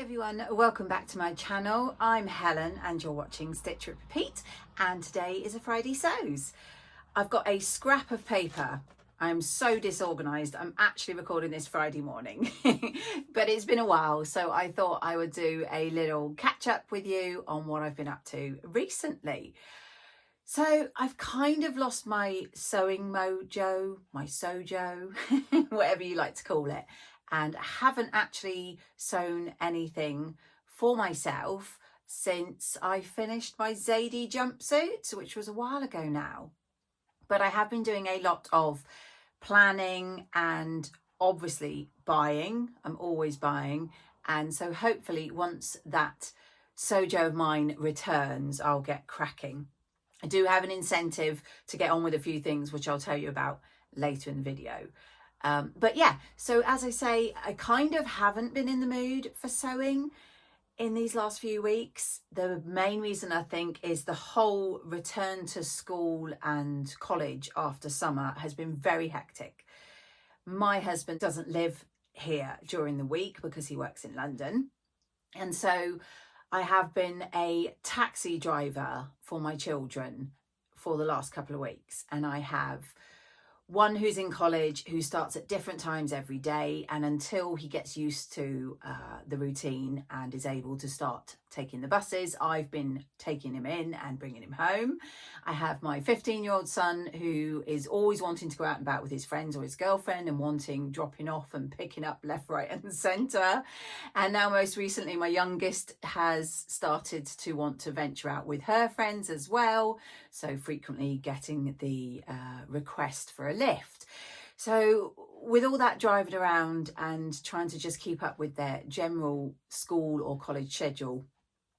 Everyone, welcome back to my channel. I'm Helen and you're watching Stitch Rip Repeat, and today is a Friday Sews. I've got a scrap of paper. I'm so disorganized. I'm actually recording this Friday morning but it's been a while, so I thought I would do a little catch up with you on what I've been up to recently. So I've kind of lost my sewing mojo, my sojo, whatever you like to call it, and I haven't actually sewn anything for myself since I finished my Zadie jumpsuit, which was a while ago now. But I have been doing a lot of planning and obviously buying. I'm always buying, and so hopefully once that sojo of mine returns, I'll get cracking. I do have an incentive to get on with a few things, which I'll tell you about later in the video. But yeah, so as I say, I kind of haven't been in the mood for sewing in these last few weeks. The main reason I think is the whole return to school and college after summer has been very hectic. My husband doesn't live here during the week because he works in London. And so I have been a taxi driver for my children for the last couple of weeks, and I have one who's in college who starts at different times every day, and until he gets used to the routine and is able to start taking the buses, I've been taking him in and bringing him home. I have my 15-year-old son who is always wanting to go out and about with his friends or his girlfriend and dropping off and picking up left, right and centre. And now most recently my youngest has started to want to venture out with her friends as well, so frequently getting the request for a lift. So with all that driving around and trying to just keep up with their general school or college schedule,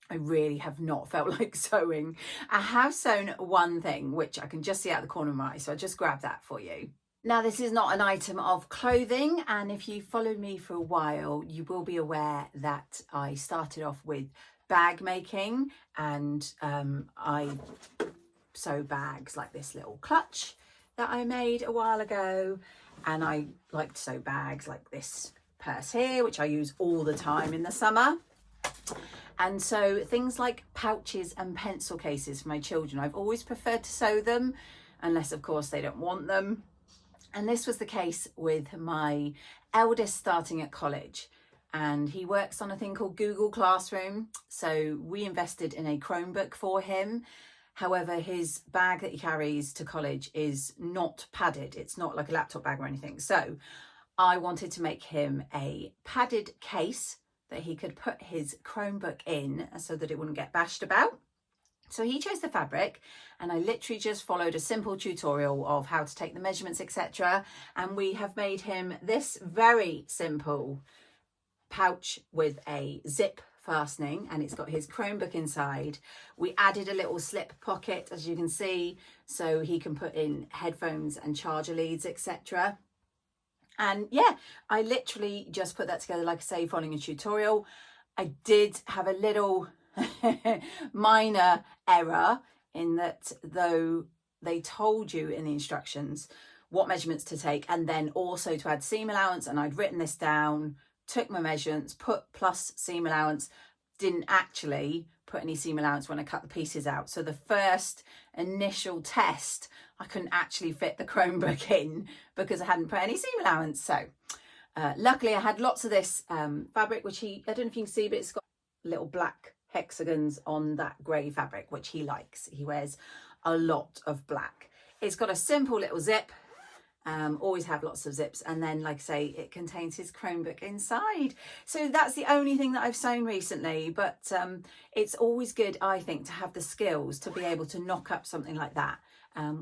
I really have not felt like sewing. I have sewn one thing, which I can just see out the corner of my eye, so I'll just grab that for you. Now, this is not an item of clothing, and if you followed me for a while, you will be aware that I started off with bag making, and I sew bags like this little clutch that I made a while ago, and I like to sew bags like this purse here, which I use all the time in the summer. And so things like pouches and pencil cases for my children, I've always preferred to sew them, unless of course they don't want them. And this was the case with my eldest starting at college, and he works on a thing called Google Classroom. So we invested in a Chromebook for him. However, his bag that he carries to college is not padded. It's not like a laptop bag or anything. So I wanted to make him a padded case that he could put his Chromebook in so that it wouldn't get bashed about. So he chose the fabric, and I literally just followed a simple tutorial of how to take the measurements, etc. And we have made him this very simple pouch with a zip fastening, and it's got his Chromebook inside. We added a little slip pocket, as you can see, so he can put in headphones and charger leads, etc. And yeah, I literally just put that together, like I say, following a tutorial. I did have a little minor error in that, though they told you in the instructions what measurements to take and then also to add seam allowance, and I'd written this down, took my measurements, put plus seam allowance, didn't actually put any seam allowance when I cut the pieces out. So the first initial test, I couldn't actually fit the Chromebook in because I hadn't put any seam allowance. So luckily I had lots of this fabric, which I don't know if you can see, but it's got little black hexagons on that grey fabric, which he likes. He wears a lot of black. It's got a simple little zip. Always have lots of zips, and then, like I say, it contains his Chromebook inside. So that's the only thing that I've sewn recently, but it's always good, I think, to have the skills to be able to knock up something like that,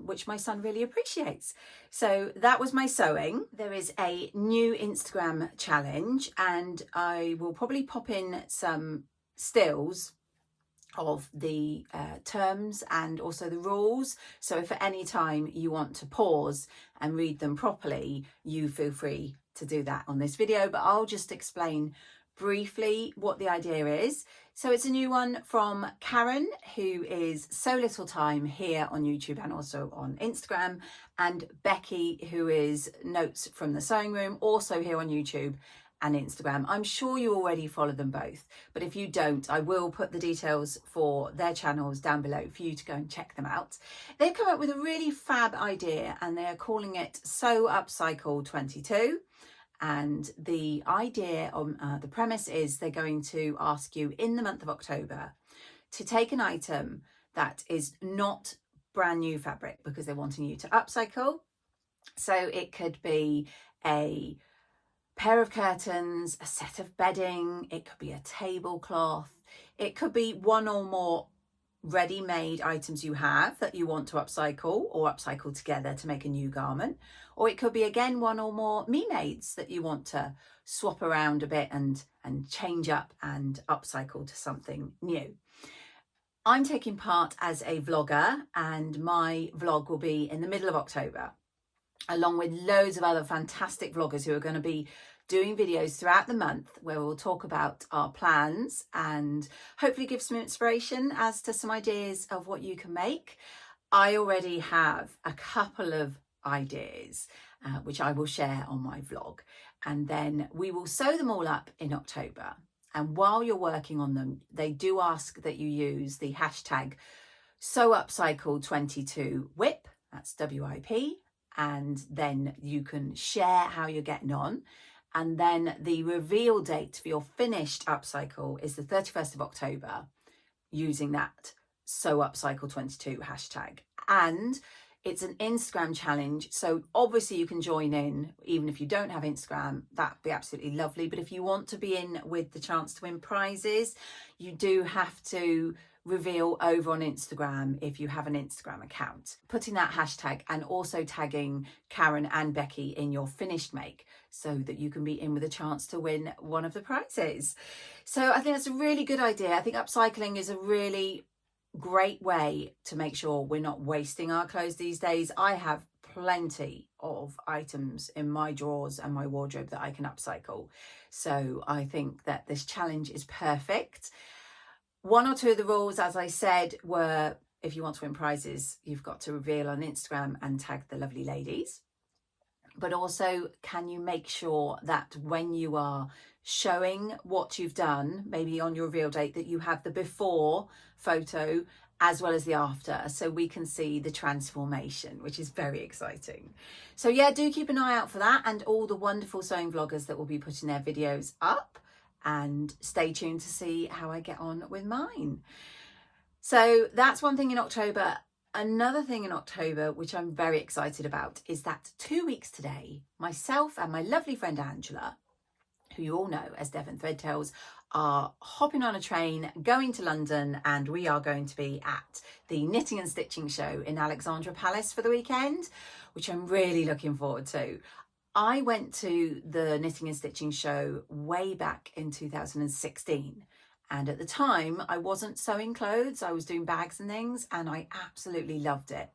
which my son really appreciates. So that was my sewing. There is a new Instagram challenge, and I will probably pop in some stills of the terms and also the rules, so if at any time you want to pause and read them properly, you feel free to do that on this video, but I'll just explain briefly what the idea is. So it's a new one from Karen, who is So Little Time here on YouTube and also on Instagram, and Becky, who is Notes from the Sewing Room, also here on YouTube and Instagram. I'm sure you already follow them both, but if you don't, I will put the details for their channels down below for you to go and check them out. They've come up with a really fab idea and they're calling it Sew Upcycle 22. And the idea on the premise is they're going to ask you in the month of October to take an item that is not brand new fabric because they're wanting you to upcycle. So it could be a pair of curtains, a set of bedding, it could be a tablecloth, it could be one or more ready-made items you have that you want to upcycle or upcycle together to make a new garment, or it could be again one or more me-mades that you want to swap around a bit and change up and upcycle to something new. I'm taking part as a vlogger and my vlog will be in the middle of October, along with loads of other fantastic vloggers who are going to be doing videos throughout the month where we'll talk about our plans and hopefully give some inspiration as to some ideas of what you can make. I already have a couple of ideas which I will share on my vlog, and then we will sew them all up in October. And while you're working on them, they do ask that you use the hashtag SewUpcycle22WIP, that's WIP, and then you can share how you're getting on. And then the reveal date for your finished upcycle is the 31st of October using that SewUpcycle22 hashtag. And it's an Instagram challenge, so obviously you can join in even if you don't have Instagram. That'd be absolutely lovely. But if you want to be in with the chance to win prizes, you do have to reveal over on Instagram if you have an Instagram account, putting that hashtag and also tagging Karen and Becky in your finished make so that you can be in with a chance to win one of the prizes. So I think that's a really good idea. I think upcycling is a really great way to make sure we're not wasting our clothes these days. I have plenty of items in my drawers and my wardrobe that I can upcycle. So I think that this challenge is perfect. One or two of the rules, as I said, were if you want to win prizes, you've got to reveal on Instagram and tag the lovely ladies. But also, can you make sure that when you are showing what you've done, maybe on your reveal date, that you have the before photo as well as the after, so we can see the transformation, which is very exciting. So yeah, do keep an eye out for that and all the wonderful sewing vloggers that will be putting their videos up. And stay tuned to see how I get on with mine. So that's one thing in October. Another thing in October, which I'm very excited about, is that 2 weeks today, myself and my lovely friend Angela, who you all know as Devon Threadtails, are hopping on a train, going to London, and we are going to be at the Knitting and Stitching show in Alexandra Palace for the weekend, which I'm really looking forward to. I went to the Knitting and Stitching show way back in 2016, and at the time I wasn't sewing clothes, I was doing bags and things, and I absolutely loved it.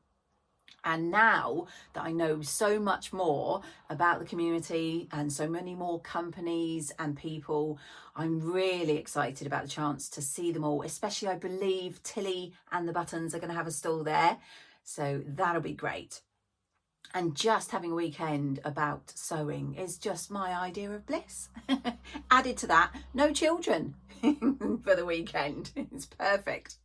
And now that I know so much more about the community and so many more companies and people, I'm really excited about the chance to see them all, especially I believe Tilly and the Buttons are going to have a stall there, so that'll be great. And just having a weekend about sewing is just my idea of bliss. Added to that, no children for the weekend. It's perfect.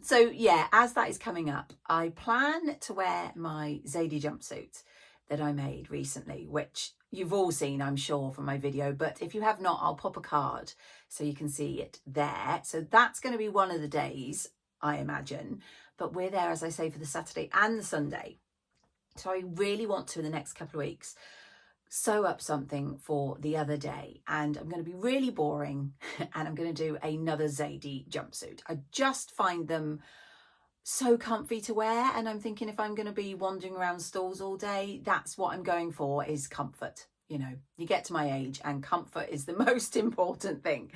So yeah, as that is coming up, I plan to wear my Zadie jumpsuit that I made recently, which you've all seen, I'm sure, from my video. But if you have not, I'll pop a card so you can see it there. So that's going to be one of the days, I imagine. But we're there, as I say, for the Saturday and the Sunday. So I really want to, in the next couple of weeks, sew up something for the other day. And I'm going to be really boring and I'm going to do another Zadie jumpsuit. I just find them so comfy to wear. And I'm thinking if I'm going to be wandering around stalls all day, that's what I'm going for, is comfort. You know, you get to my age and comfort is the most important thing.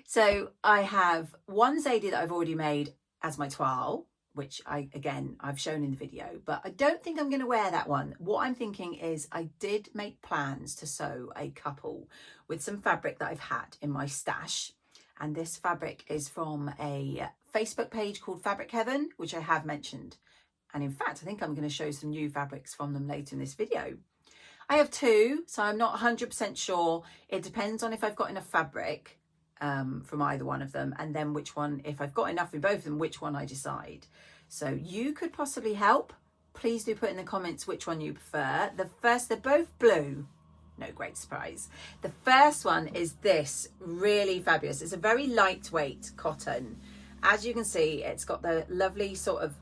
So I have one Zadie that I've already made as my toile, which I've shown in the video, but I don't think I'm going to wear that one. What I'm thinking is I did make plans to sew a couple with some fabric that I've had in my stash. And this fabric is from a Facebook page called Fabric Heaven, which I have mentioned. And in fact, I think I'm going to show some new fabrics from them later in this video. I have two, so I'm not 100% sure. It depends on if I've got enough fabric from either one of them, and then which one, if I've got enough in both of them, which one I decide. So you could possibly help. Please do put in the comments which one you prefer. They're both blue. No great surprise. The first one is this, really fabulous. It's a very lightweight cotton. As you can see, it's got the lovely sort of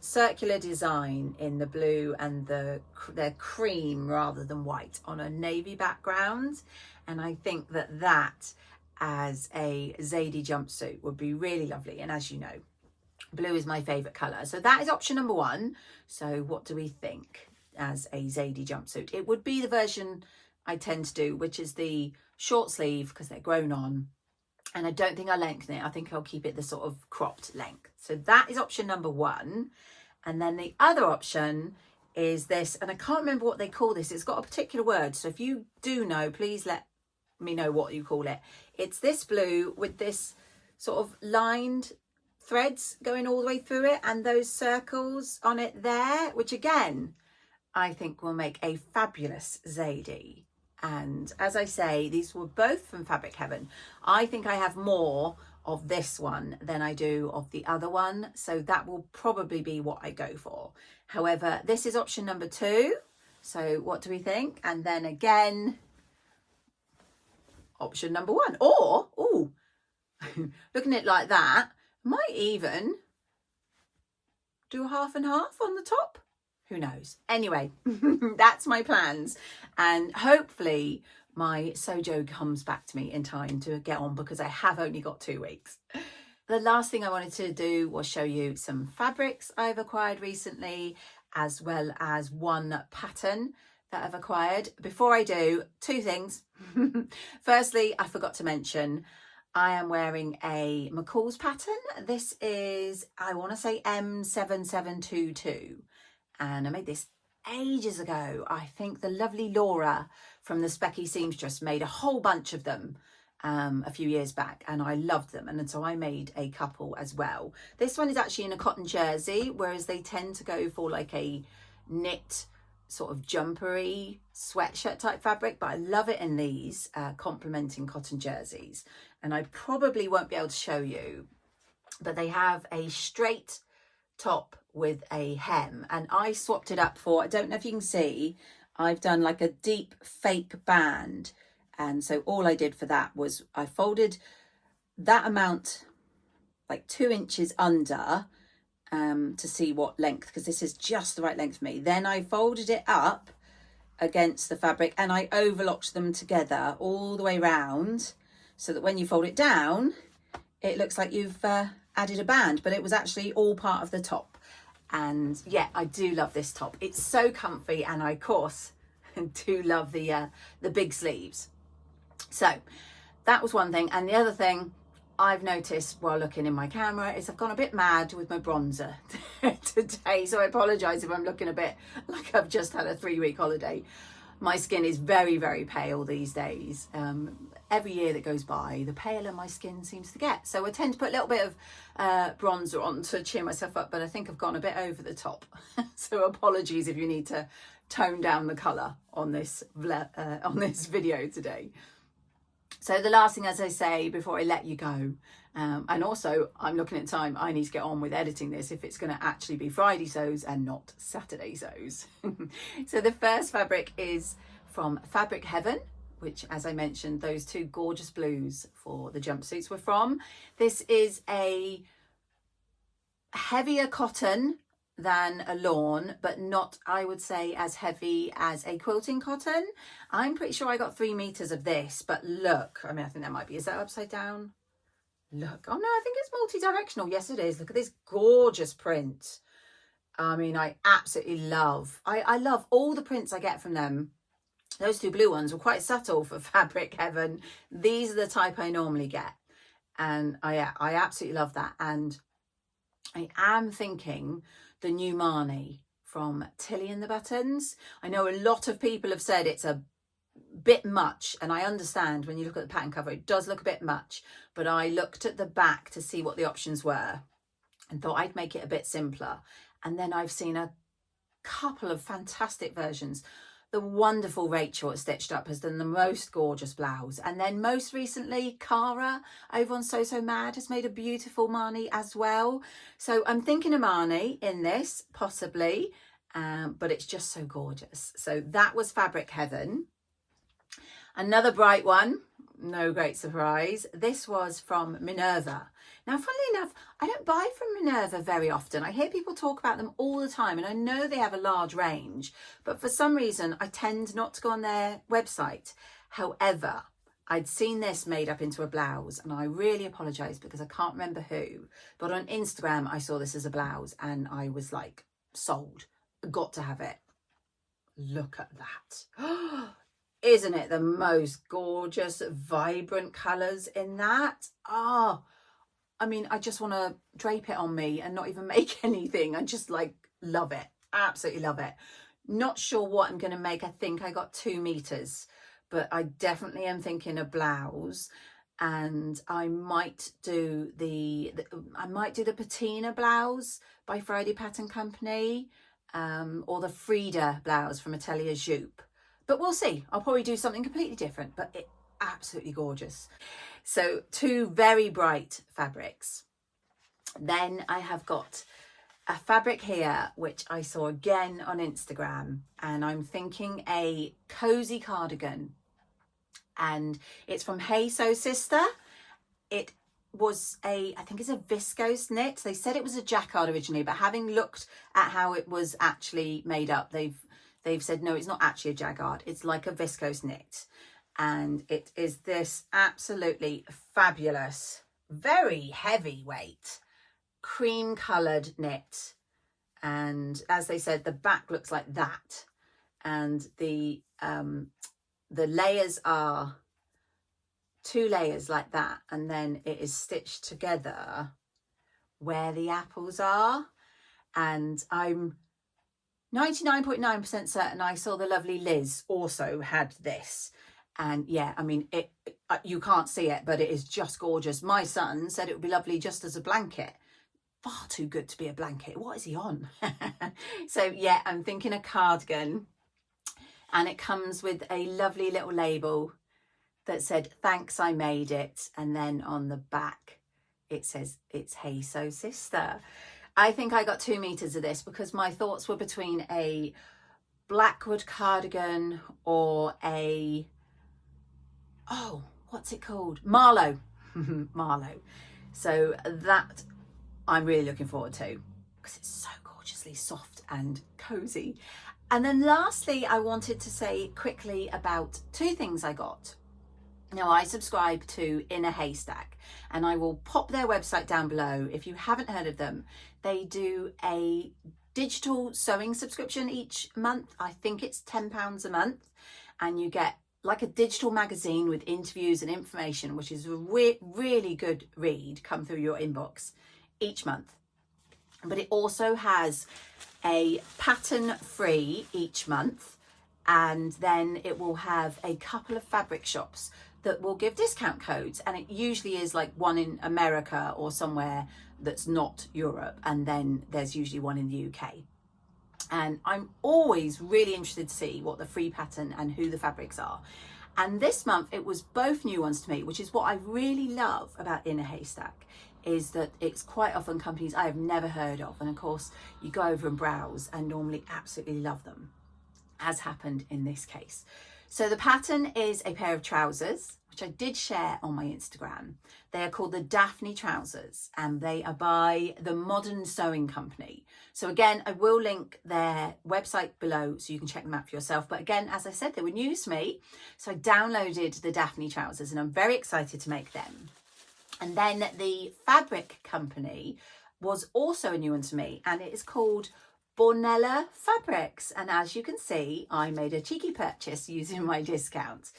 circular design in the blue, and they're cream rather than white on a navy background. And I think that as a Zadie jumpsuit would be really lovely. And as you know, blue is my favorite color. So that is option number one. So what do we think as a Zadie jumpsuit? It would be the version I tend to do, which is the short sleeve, because they're grown on. And I don't think I'll lengthen it. I think I'll keep it the sort of cropped length. So that is option number one. And then the other option is this, and I can't remember what they call this. It's got a particular word. So if you do know, please let me know what you call it. It's this blue with this sort of lined threads going all the way through it, and those circles on it there, which again, I think will make a fabulous Zadie. And as I say, these were both from Fabric Heaven. I think I have more of this one than I do of the other one, so that will probably be what I go for. However, this is option number two. So what do we think? And then again, option number one. Or, oh, looking at it like that, might even do a half and half on the top. Who knows? Anyway, that's my plans. And hopefully my Sojo comes back to me in time to get on, because I have only got 2 weeks. The last thing I wanted to do was show you some fabrics I've acquired recently, as well as one pattern that I've acquired. Before I do, 2 things. Firstly, I forgot to mention, I am wearing a McCalls pattern. This is, I want to say M7722. And I made this ages ago. I think the lovely Laura from the Becky seamstress made a whole bunch of them a few years back, and I loved them. And so I made a couple as well. This one is actually in a cotton jersey, whereas they tend to go for like a knit sort of jumpery sweatshirt type fabric, but I love it in these complementing cotton jerseys. And I probably won't be able to show you, but they have a straight top with a hem, and I swapped it up for, I don't know if you can see, I've done like a deep fake band. And so all I did for that was I folded that amount like 2 inches under to see what length, because this is just the right length for me. Then I folded it up against the fabric and I overlocked them together all the way round, so that when you fold it down, it looks like you've added a band, but it was actually all part of the top. And yeah, I do love this top. It's so comfy, and I of course do love the big sleeves. So that was one thing. And the other thing I've noticed while looking in my camera is I've gone a bit mad with my bronzer today. So I apologize if I'm looking a bit like I've just had a 3-week holiday. My skin is very, very pale these days. Every year that goes by, the paler my skin seems to get. So I tend to put a little bit of bronzer on to cheer myself up, but I think I've gone a bit over the top. So apologies if you need to tone down the colour on this video today. So the last thing, as I say, before I let you go, and also I'm looking at time, I need to get on with editing this if it's going to actually be Friday sews and not Saturday sews. So the first fabric is from Fabric Heaven, which, as I mentioned, those 2 gorgeous blues for the jumpsuits were from. This is a heavier cotton than a lawn, but not, I would say, as heavy as a quilting cotton. I'm pretty sure I got 3 meters of this, but look, I mean, I think that might be, is that upside down? Look, oh no, I think it's multi-directional. Yes, it is. Look at this gorgeous print. I mean, I absolutely love, I love all the prints I get from them. Those 2 blue ones were quite subtle for Fabric Heaven. These are the type I normally get. And I absolutely love that. And I am thinking the new Marnie from Tilly and the Buttons. I know a lot of people have said it's a bit much, and I understand when you look at the pattern cover, it does look a bit much, but I looked at the back to see what the options were and thought I'd make it a bit simpler. And then I've seen a couple of fantastic versions. The wonderful Rachel at Stitched Up has done the most gorgeous blouse. And then most recently, Cara over on So Mad has made a beautiful Marnie as well. So I'm thinking of Marnie in this, possibly, but it's just so gorgeous. So that was Fabric Heaven. Another bright one, no great surprise. This was from Minerva. Now, funnily enough, I don't buy from Minerva very often. I hear people talk about them all the time, and I know they have a large range, but for some reason, I tend not to go on their website. However, I'd seen this made up into a blouse, and I really apologise because I can't remember who, but on Instagram, I saw this as a blouse, and I was like, sold. Got to have it. Look at that. Isn't it the most gorgeous, vibrant colours in that? Oh, I mean, I just want to drape it on me and not even make anything. I just like love it. Absolutely love it. Not sure what I'm going to make. I think I got 2 meters, but I definitely am thinking a blouse, and I might do the Patina blouse by Friday Pattern Company, or the Frida blouse from Atelier Jupe. But we'll see. I'll probably do something completely different, but it's absolutely gorgeous. So 2 very bright fabrics. Then I have got a fabric here, which I saw again on Instagram, and I'm thinking a cozy cardigan. And it's from Hey Sew Sister. It was I think it's a viscose knit. They said it was a jacquard originally, but having looked at how it was actually made up, they've said, no, it's not actually a jacquard. It's like a viscose knit. And it is this absolutely fabulous, very heavyweight, cream coloured knit. And as they said, the back looks like that. And the layers are 2 layers like that. And then it is stitched together where the apples are. And I'm 99.9% certain I saw the lovely Liz also had this. And yeah, I mean, you can't see it, but it is just gorgeous. My son said it would be lovely just as a blanket. Far too good to be a blanket. What is he on? So yeah, I'm thinking a cardigan. And it comes with a lovely little label that said, thanks, I made it. And then on the back, it says, it's Hey Sew Sister. I think I got 2 meters of this because my thoughts were between a Blackwood cardigan or a, oh, what's it called? Marlo. Marlo. So that I'm really looking forward to because it's so gorgeously soft and cozy. And then lastly, I wanted to say quickly about 2 things I got. Now, I subscribe to In a Haystack, and I will pop their website down below. If you haven't heard of them, they do a digital sewing subscription each month. I think it's £10 a month, and you get like a digital magazine with interviews and information, which is a really good read, come through your inbox each month. But it also has a pattern free each month, and then it will have a couple of fabric shops that will give discount codes, and it usually is like one in America or somewhere that's not Europe, and then there's usually one in the UK. And I'm always really interested to see what the free pattern and who the fabrics are. And this month it was both new ones to me, which is what I really love about In a Haystack, is that it's quite often companies I have never heard of. And of course, you go over and browse and normally absolutely love them, as happened in this case. So the pattern is a pair of trousers, which I did share on my Instagram. They are called the Daphne trousers, and they are by the Modern Sewing Company. So again, I will link their website below so you can check them out for yourself. But again, as I said, they were news to me. So I downloaded the Daphne trousers, and I'm very excited to make them. And then the fabric company was also a new one to me, and it is called Bornella Fabrics. And as you can see, I made a cheeky purchase using my discount,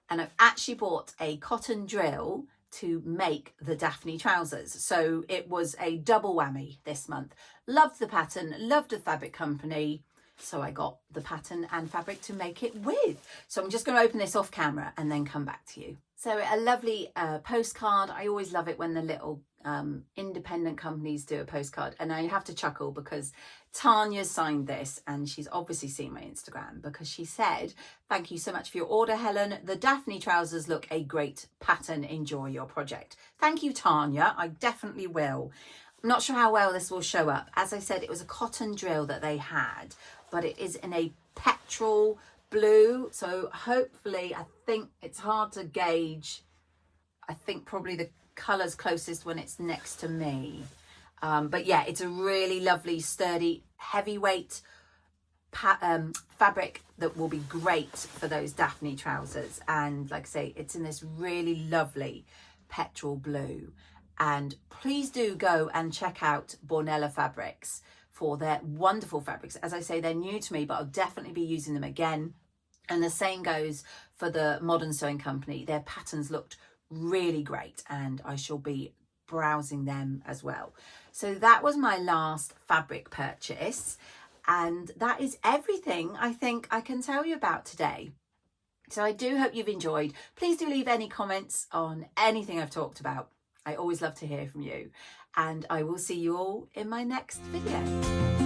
and I've actually bought a cotton drill to make the Daphne trousers. So it was a double whammy this month. Loved the pattern, loved the fabric company, so I got the pattern and fabric to make it with. So I'm just going to open this off camera and then come back to you. So a lovely postcard. I always love it when the little independent companies do a postcard, and I have to chuckle because Tanya signed this, and she's obviously seen my Instagram, because she said, "Thank you so much for your order, Helen. The Daphne trousers look a great pattern. Enjoy your project." Thank you, Tanya. I definitely will. I'm not sure how well this will show up. As I said, it was a cotton drill that they had, but it is in a petrol blue, so hopefully, I think it's hard to gauge. I think probably the colour's closest when it's next to me. But yeah, it's a really lovely, sturdy, heavyweight fabric that will be great for those Daphne trousers. And like I say, it's in this really lovely petrol blue. And please do go and check out Bornella Fabrics for their wonderful fabrics. As I say, they're new to me, but I'll definitely be using them again. And the same goes for the Modern Sewing Company. Their patterns looked really great, and I shall be browsing them as well. So that was my last fabric purchase, and that is everything I think I can tell you about today. So I do hope you've enjoyed. Please do leave any comments on anything I've talked about. I always love to hear from you, and I will see you all in my next video.